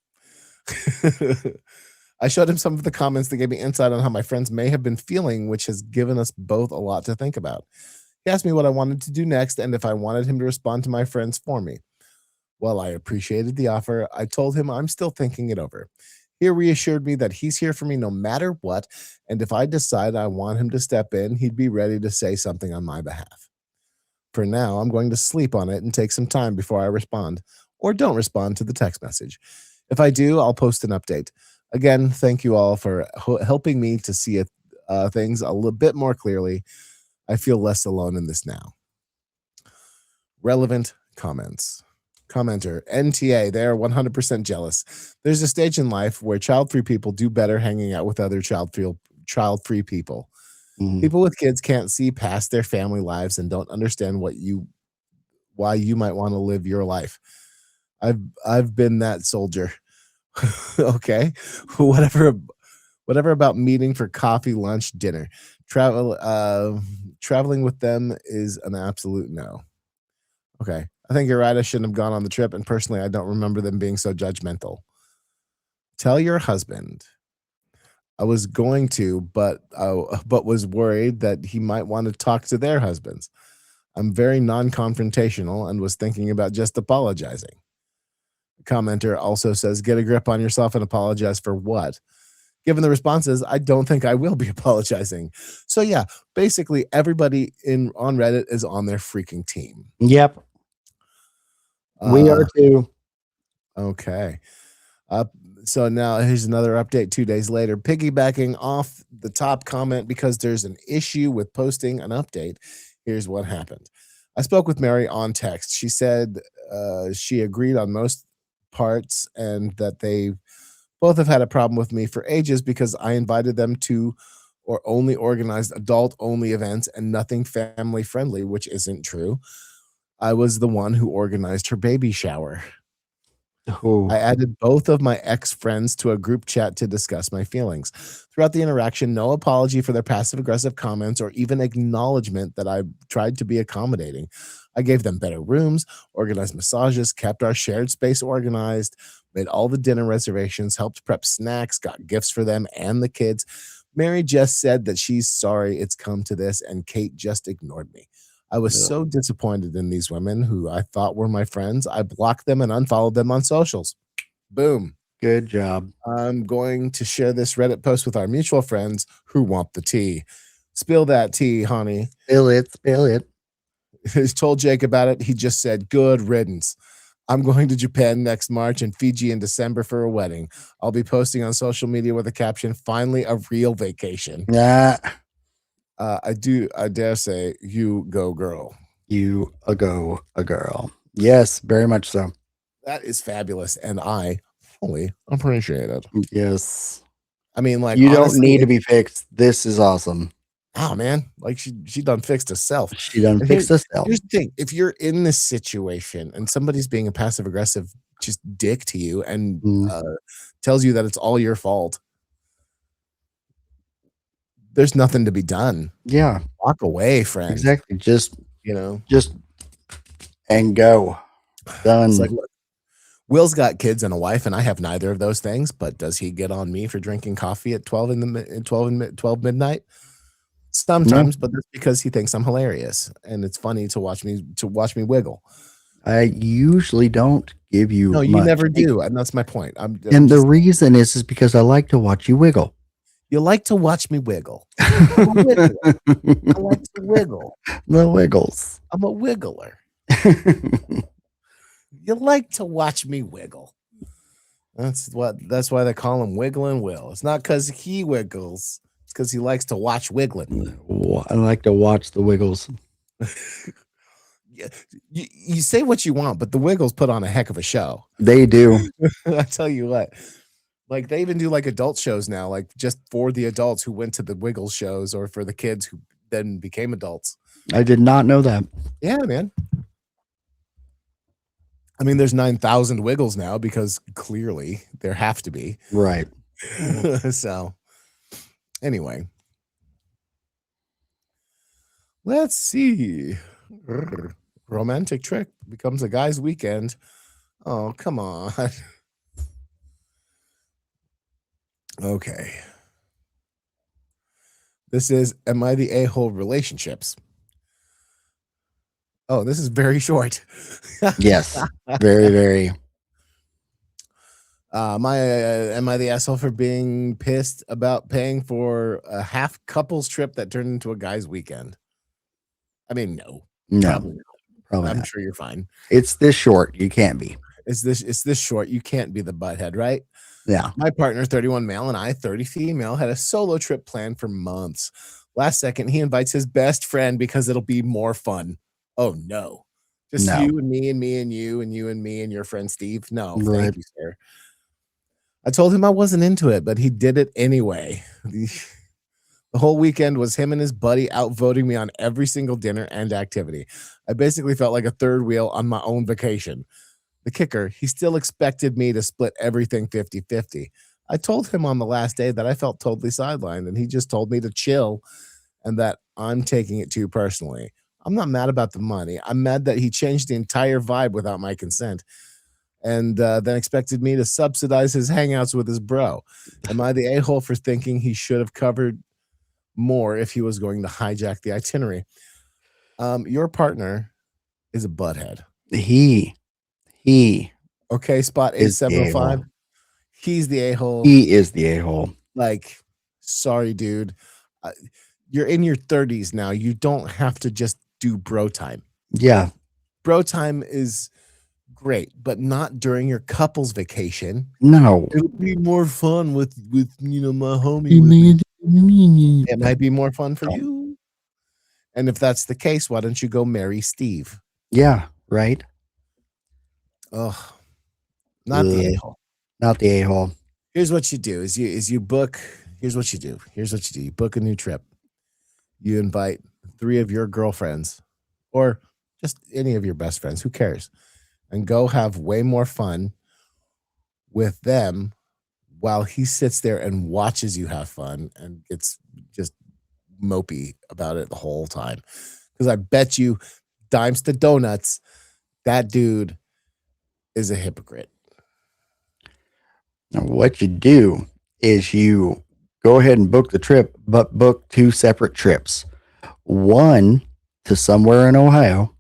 S1: I showed him some of the comments that gave me insight on how my friends may have been feeling, which has given us both a lot to think about. He asked me what I wanted to do next and if I wanted him to respond to my friends for me. While I appreciated the offer, I told him I'm still thinking it over. He reassured me that he's here for me no matter what, and if I decide I want him to step in, he'd be ready to say something on my behalf. For now, I'm going to sleep on it and take some time before I respond, or don't respond to the text message. If I do, I'll post an update. Again, thank you all for helping me to see things a little bit more clearly. I feel less alone in this now. Relevant comments. Commenter, NTA, they are 100% jealous. There's a stage in life where child-free people do better hanging out with other child-free people.
S2: Mhm.
S1: People with kids can't see past their family lives and don't understand why you might want to live your life. I've been that soldier. Okay. Whatever about meeting for coffee, lunch, dinner. Traveling with them is an absolute no. Okay. I think you're right. I shouldn't have gone on the trip. And personally, I don't remember them being so judgmental. Tell your husband. I was going to, but was worried that he might want to talk to their husbands. I'm very non-confrontational and was thinking about just apologizing. The commenter also says, get a grip on yourself and apologize for what? Given the responses, I don't think I will be apologizing. So yeah, basically everybody on Reddit is on their freaking team.
S2: Yep. We are too.
S1: Okay. So now here's another update 2 days later, piggybacking off the top comment because there's an issue with posting an update. Here's what happened. I spoke with Mary on text. She said she agreed on most parts and that they both have had a problem with me for ages because I invited them to or only organized adult only events and nothing family friendly, which isn't true. I was the one who organized her baby shower.
S2: Oh,
S1: I added both of my ex-friends to a group chat to discuss my feelings. Throughout the interaction, no apology for their passive-aggressive comments or even acknowledgement that I tried to be accommodating. I gave them better rooms, organized massages, kept our shared space organized, made all the dinner reservations, helped prep snacks, got gifts for them and the kids. Mary just said that she's sorry it's come to this, and Kate just ignored me. I was
S2: yeah.
S1: so disappointed in these women who I thought were my friends. I blocked them and unfollowed them on socials. Boom.
S2: Good job.
S1: I'm going to share this Reddit post with our mutual friends who want the tea. Spill that tea, honey.
S2: Spill it. Spill it.
S1: He's told Jake about it. He just said, good riddance. I'm going to Japan next March and Fiji in December for a wedding. I'll be posting on social media with a caption, finally a real vacation.
S2: Yeah.
S1: I dare say, you go, girl.
S2: You a girl. Yes, very much so.
S1: That is fabulous, and I fully appreciate it.
S2: Yes.
S1: I mean, like,
S2: You
S1: honestly,
S2: don't need to be fixed. This is awesome.
S1: oh man, like she done fixed herself.
S2: She done
S1: And
S2: fixed herself.
S1: Here's the thing: if you're in this situation and somebody's being a passive aggressive just dick to you and tells you that it's all your fault, there's nothing to be done.
S2: Yeah.
S1: Walk away, friend.
S2: Exactly. Just and go. Done.
S1: It's like, look, Will's got kids and a wife, and I have neither of those things. But does he get on me for drinking coffee at 12 midnight? Sometimes, but that's because he thinks I'm hilarious, and it's funny to watch me wiggle.
S2: I usually don't give you.
S1: No, you
S2: much.
S1: never do, and that's my point.
S2: The reason is because I like to watch you wiggle.
S1: You like to watch me wiggle. I'm a wiggler. I like to wiggle.
S2: The wiggles.
S1: I'm a wiggler. You like to watch me wiggle. That's why they call him Wiggling Will. It's not because he wiggles. It's because he likes to watch wiggling.
S2: I like to watch the wiggles.
S1: You say what you want, but the Wiggles put on a heck of a show.
S2: They do.
S1: I tell you what. Like, they even do like adult shows now, like just for the adults who went to the Wiggles shows or for the kids who then became adults.
S2: I did not know that.
S1: Yeah, man. I mean, there's 9,000 Wiggles now because clearly there have to be.
S2: Right.
S1: So, anyway. Let's see. Romantic trick becomes a guy's weekend. Oh, come on. Okay. This is Am I the A-hole relationships? Oh, this is very short.
S2: Yes. Very, very.
S1: Am I the asshole for being pissed about paying for a half couples trip that turned into a guy's weekend? I mean, no.
S2: No. Probably
S1: I'm
S2: not.
S1: sure you're fine.
S2: It's this short. You can't be.
S1: It's this short. You can't be the butthead, right?
S2: Yeah.
S1: My partner, 31 male, and I, 30 female, had a solo trip planned for months. Last second, he invites his best friend because it'll be more fun. Oh, no. Just
S2: No.
S1: you and me and me and you and you and me and your friend Steve. No,
S2: Right.
S1: thank you, sir. I told him I wasn't into it, but he did it anyway. The whole weekend was him and his buddy outvoting me on every single dinner and activity. I basically felt like a third wheel on my own vacation. The kicker, he still expected me to split everything 50-50. I told him on the last day that I felt totally sidelined, and he just told me to chill and that I'm taking it too personally. I'm not mad about the money. I'm mad that he changed the entire vibe without my consent and then expected me to subsidize his hangouts with his bro. Am I the a-hole for thinking he should have covered more if he was going to hijack the itinerary? Your partner is a butthead.
S2: He
S1: Okay, spot
S2: is the
S1: 8705.
S2: a-hole.
S1: He's the a-hole.
S2: He is the a-hole.
S1: Like, sorry, dude. Uh, you're in your 30s now. You don't have to just do bro time.
S2: Yeah.
S1: Bro time is great, but not during your couple's vacation.
S2: No.
S1: It'll be more fun with my homie with me. It might be more fun for you. And if that's the case, why don't you go marry Steve?
S2: Yeah, right.
S1: Ugh, not the
S2: Ugh.
S1: a-hole.
S2: Not the a-hole.
S1: Here's what you do: is you book. Here's what you do. You book a new trip. You invite 3 of your girlfriends, or just any of your best friends. Who cares? And go have way more fun with them while he sits there and watches you have fun and gets just mopey about it the whole time. Because I bet you, dimes to donuts, that dude is a hypocrite.
S2: Now, what you do is you go ahead and book the trip, but book 2 separate trips. One to somewhere in Ohio,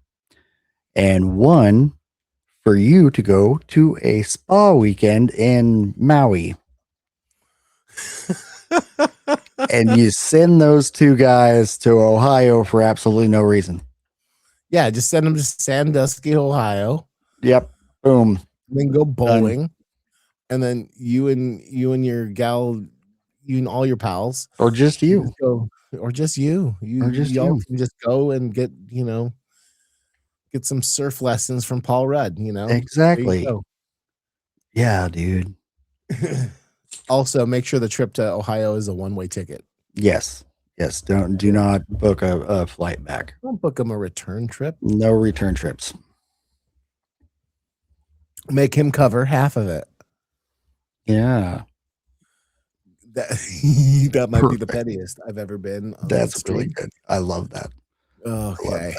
S2: and one for you to go to a spa weekend in Maui. And you send those 2 guys to Ohio for absolutely no reason.
S1: Yeah, just send them to Sandusky, Ohio.
S2: Yep. Boom.
S1: Then go bowling. And then you and your gal, you and all your pals.
S2: Or just you.
S1: Just go, or just you.
S2: Or just
S1: y'all
S2: you.
S1: can just go and get some surf lessons from Paul Rudd,
S2: Exactly.
S1: There you go.
S2: Yeah, dude.
S1: Also, make sure the trip to Ohio is a one-way ticket.
S2: Yes. Do not book a flight back.
S1: Don't book them a return trip.
S2: No return trips.
S1: Make him cover half of it.
S2: Yeah.
S1: That might be the
S2: Perfect.
S1: pettiest I've ever been.
S2: That's really good. I love that.
S1: Okay.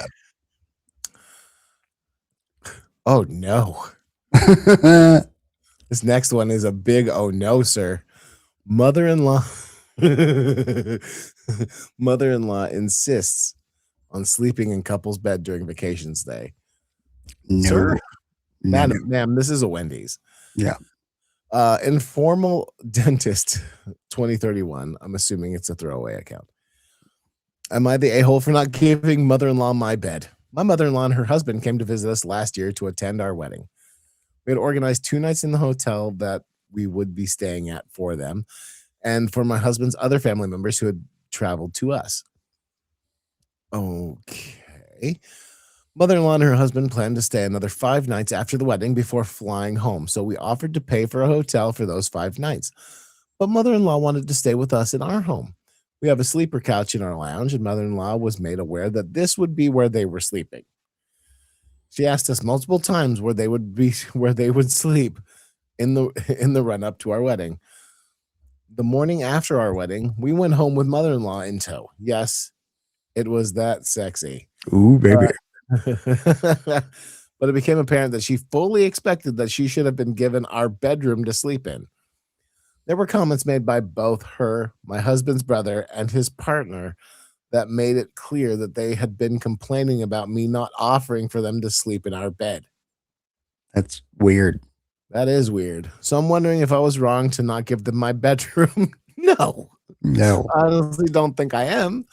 S1: Oh no. This next one is a big oh no, sir. Mother-in-law insists on sleeping in couple's bed during vacations day.
S2: No.
S1: Sir?
S2: No.
S1: Ma'am, this is a Wendy's.
S2: Yeah.
S1: Informal dentist 2031. I'm assuming it's a throwaway account. Am I the a-hole for not giving mother-in-law my bed? My mother-in-law and her husband came to visit us last year to attend our wedding. We had organized 2 nights in the hotel that we would be staying at for them and for my husband's other family members who had traveled to us. Okay. Mother-in-law and her husband planned to stay another 5 nights after the wedding before flying home, so we offered to pay for a hotel for those 5 nights. But mother-in-law wanted to stay with us in our home. We have a sleeper couch in our lounge, and mother-in-law was made aware that this would be where they were sleeping. She asked us multiple times where they would sleep in the run-up to our wedding. The morning after our wedding, we went home with mother-in-law in tow. Yes, it was that sexy.
S2: Ooh, baby.
S1: But it became apparent that she fully expected that she should have been given our bedroom to sleep in. There were comments made by both her, my husband's brother, and his partner that made it clear that they had been complaining about me not offering for them to sleep in our bed.
S2: That's weird.
S1: That is weird. So I'm wondering if I was wrong to not give them my bedroom. No.
S2: No.
S1: I honestly don't think I am.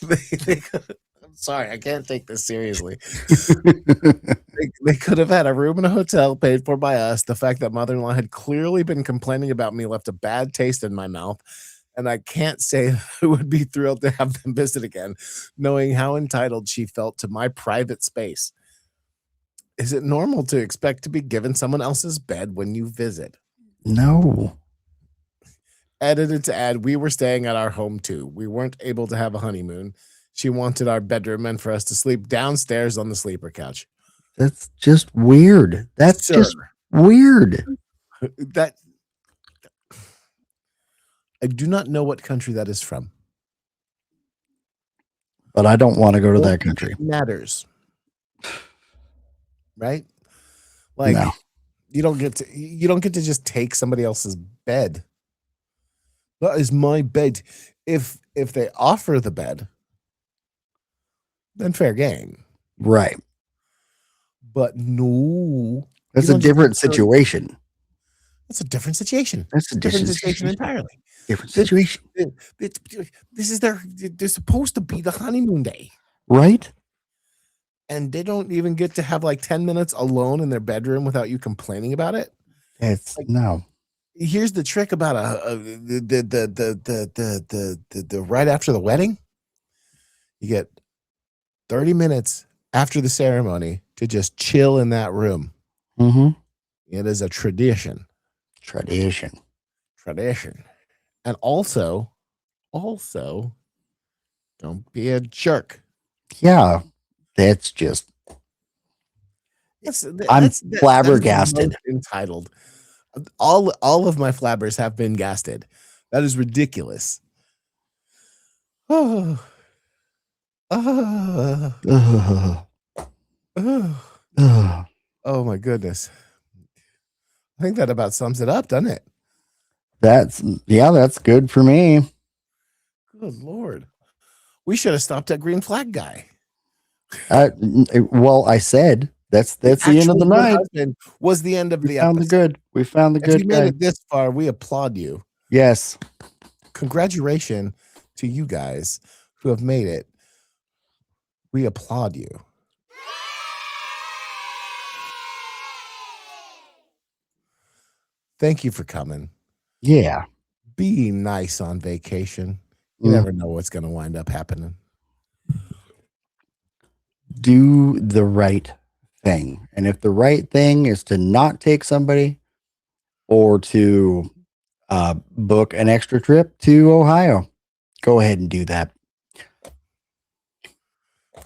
S1: I'm sorry, I can't take this seriously. They could have had a room in a hotel paid for by us. The fact that mother-in-law had clearly been complaining about me left a bad taste in my mouth, and I can't say that I would be thrilled to have them visit again, knowing how entitled she felt to my private space. Is it normal to expect to be given someone else's bed when you visit?
S2: No.
S1: Edited to add, we were staying at our home too. We weren't able to have a honeymoon. She wanted our bedroom and for us to sleep downstairs on the sleeper couch.
S2: That's just weird. That's
S1: Sir,
S2: just weird.
S1: that I do not know what country that is from.
S2: But I don't want to go to
S1: Don't
S2: that
S1: think
S2: country.
S1: it matters. Right? Like
S2: No.
S1: you don't get to just take somebody else's bed. That is my bed. If they offer the bed, then fair game.
S2: Right.
S1: But no.
S2: That's
S1: You
S2: a
S1: don't just
S2: different
S1: get to-
S2: situation.
S1: That's a different situation.
S2: That's a
S1: Different
S2: different
S1: situation
S2: situation.
S1: entirely.
S2: Different situation.
S1: This is they're supposed to be the honeymoon day.
S2: Right?
S1: And they don't even get to have like 10 minutes alone in their bedroom without you complaining about it.
S2: It's
S1: Like,
S2: no.
S1: Here's the trick about the right after the wedding. You get 30 minutes after the ceremony to just chill in that room.
S2: Mm-hmm.
S1: It is a tradition.
S2: Tradition.
S1: And also, don't be a jerk.
S2: Yeah. That's just I'm flabbergasted.
S1: That is entitled. All of my flabbers have been gasted. That is ridiculous. Oh, oh my goodness. I think that about sums it up, doesn't it?
S2: That's good for me.
S1: Good Lord. We should have stopped at green flag guy.
S2: Well, I said that's the end of the night.
S1: Was the end of the
S2: episode. We found the good.
S1: If you made it this far, we applaud you.
S2: Yes.
S1: Congratulations to you guys who have made it. We applaud you. Thank you for coming.
S2: Yeah.
S1: Be nice on vacation. You never know what's going to wind up happening.
S2: Do the right thing. And if the right thing is to not take somebody or to book an extra trip to Ohio, go ahead and do that.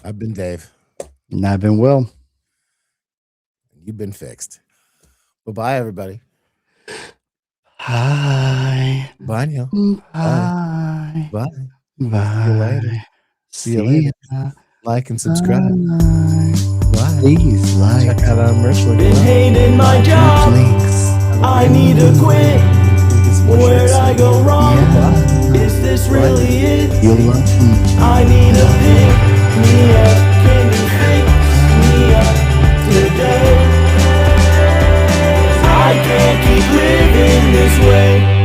S1: I've been Dave.
S2: And I've been Will.
S1: You've been fixed. Bye-bye, everybody.
S2: Hi.
S1: Bye, Neil.
S2: Bye.
S1: Bye.
S2: Bye.
S1: See you later. Like and subscribe.
S2: Bye. Please like.
S1: Check out our merch link.
S3: Been hating my job. I need to quit. Where'd I go wrong? Is this really it?
S2: You'll love me.
S3: I need a pick me up. Can you fix me up today? I can't keep living this way.